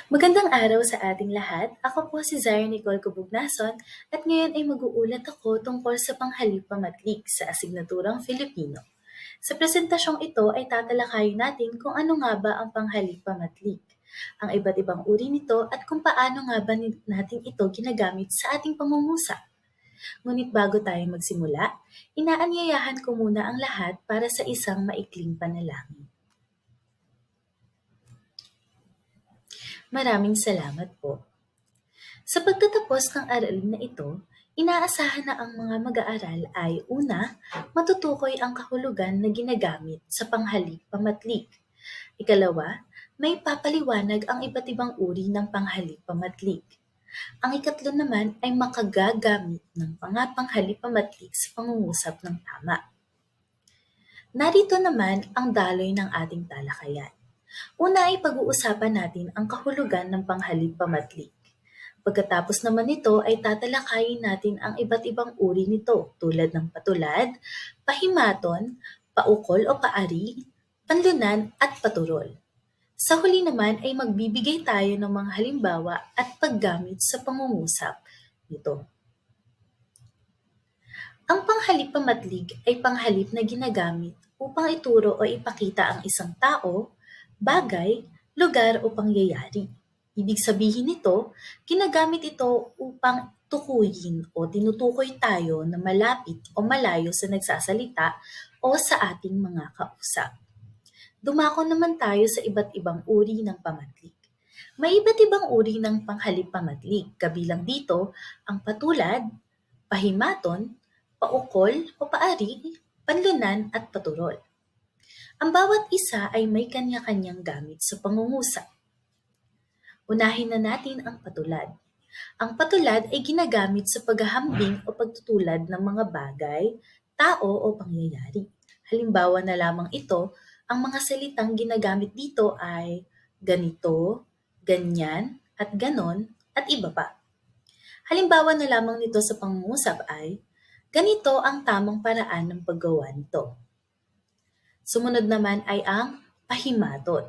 Magandang araw sa ating lahat. Ako po si Zaira Nicole Cubugnason at ngayon ay mag-uulat ako tungkol sa panghalip-pamatlik sa asignaturang Filipino. Sa presentasyong ito ay tatalakayin natin kung ano nga ba ang panghalip-pamatlik, ang iba't ibang uri nito at kung paano nga ba natin ito ginagamit sa ating pangungusap. Ngunit bago tayo magsimula, inaanyayahan ko muna ang lahat para sa isang maikling panalangin. Maraming salamat po. Sa pagtatapos ng aralin na ito, inaasahan na ang mga mag-aaral ay una, matutukoy ang kahulugan na ginagamit sa panghalip-pamatlik. Ikalawa, may papaliwanag ang iba't ibang uri ng panghalip-pamatlik. Ang ikatlo naman ay makagagamit ng mga panghalip-pamatlik sa pangungusap ng tama. Narito naman ang daloy ng ating talakayan. Una ay pag-uusapan natin ang kahulugan ng panghalip-pamatlik. Pagkatapos naman nito ay tatalakayin natin ang iba't ibang uri nito tulad ng patulad, pahimaton, paukol o paari, panlunan at paturol. Sa huli naman ay magbibigay tayo ng mga halimbawa at paggamit sa pangungusap nito. Ang panghalip-pamatlig ay panghalip na ginagamit upang ituro o ipakita ang isang tao, bagay, lugar o pangyayari. Ibig sabihin nito, ginagamit ito upang tukuyin o tinutukoy tayo na malapit o malayo sa nagsasalita o sa ating mga kausap. Dumako naman tayo sa iba't ibang uri ng pamatlik. May iba't ibang uri ng panghalip-pamatlik, kabilang dito ang patulad, pahimaton, paukol o paari, panlunan at paturol. Ang bawat isa ay may kanya-kanyang gamit sa pangungusap. Unahin na natin ang patulad. Ang patulad ay ginagamit sa paghahambing o pagtutulad ng mga bagay, tao o pangyayari. Halimbawa na lamang ito, ang mga salitang ginagamit dito ay ganito, ganyan, at ganon, at iba pa. Halimbawa na lamang nito sa pangungusap ay, ganito ang tamang paraan ng paggawa nito. Sumunod naman ay ang pahimaton.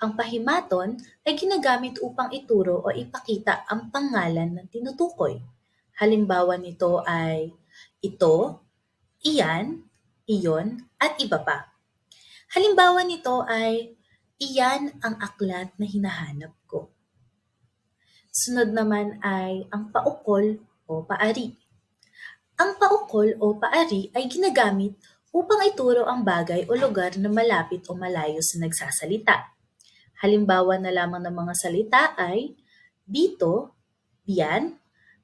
Ang pahimaton ay ginagamit upang ituro o ipakita ang pangalan ng tinutukoy. Halimbawa nito ay ito, iyan, iyon, at iba pa. Halimbawa nito ay iyan ang aklat na hinahanap ko. Sunod naman ay ang paukol o paari. Ang paukol o paari ay ginagamit upang ituro ang bagay o lugar na malapit o malayo sa nagsasalita. Halimbawa na lamang ng mga salita ay dito, diyan,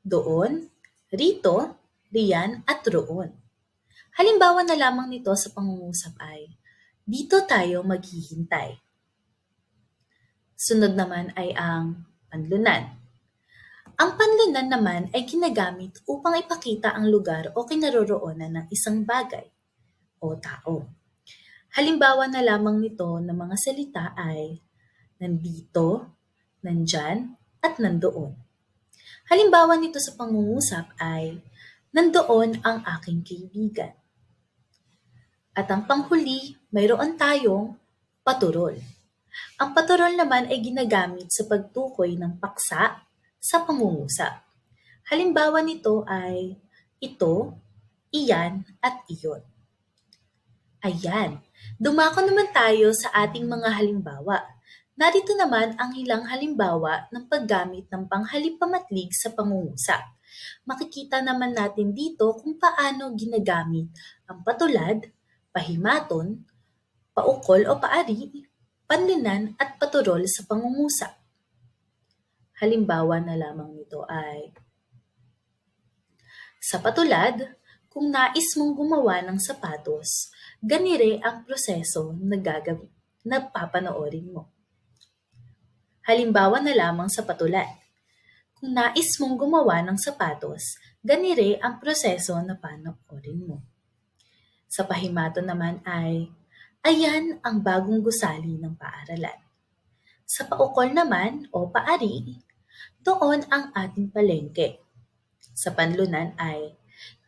doon, rito, riyan, at roon. Halimbawa na lamang nito sa pangungusap ay dito tayo maghihintay. Sunod naman ay ang panlunan. Ang panlunan naman ay ginagamit upang ipakita ang lugar o kinaroroonan ng isang bagay o tao. Halimbawa na lamang nito ng mga salita ay nandito, nandyan, at nandoon. Halimbawa nito sa pangungusap ay nandoon ang aking kaibigan. At ang panghuli, mayroon tayong paturol. Ang paturol naman ay ginagamit sa pagtukoy ng paksa sa pangungusap. Halimbawa nito ay ito, iyan, at iyon. Ayan, dumako naman tayo sa ating mga halimbawa. Narito naman ang ilang halimbawa ng paggamit ng panghalip-pamatlig sa pangungusap. Makikita naman natin dito kung paano ginagamit ang patulad, pahimaton, paukol o paari, panlinan at paturol sa pangungusap. Halimbawa na lamang nito ay sa patulad, kung nais mong gumawa ng sapatos, ganire ang proseso na papanoorin mo. Halimbawa na lamang sa patulad, kung nais mong gumawa ng sapatos, ganire ang proseso na panoorin mo. Sa pahimaton naman ay, ayan ang bagong gusali ng paaralan. Sa paukol naman o paari, doon ang ating palengke. Sa panlunan ay,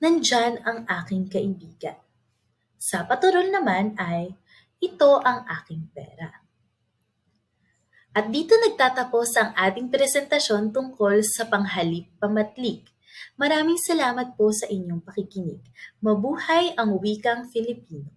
nandyan ang aking kaibigan. Sa paturol naman ay, ito ang aking pera. At dito nagtatapos ang ating presentasyon tungkol sa panghalip pamatlik. Maraming salamat po sa inyong pakikinig. Mabuhay ang wikang Filipino!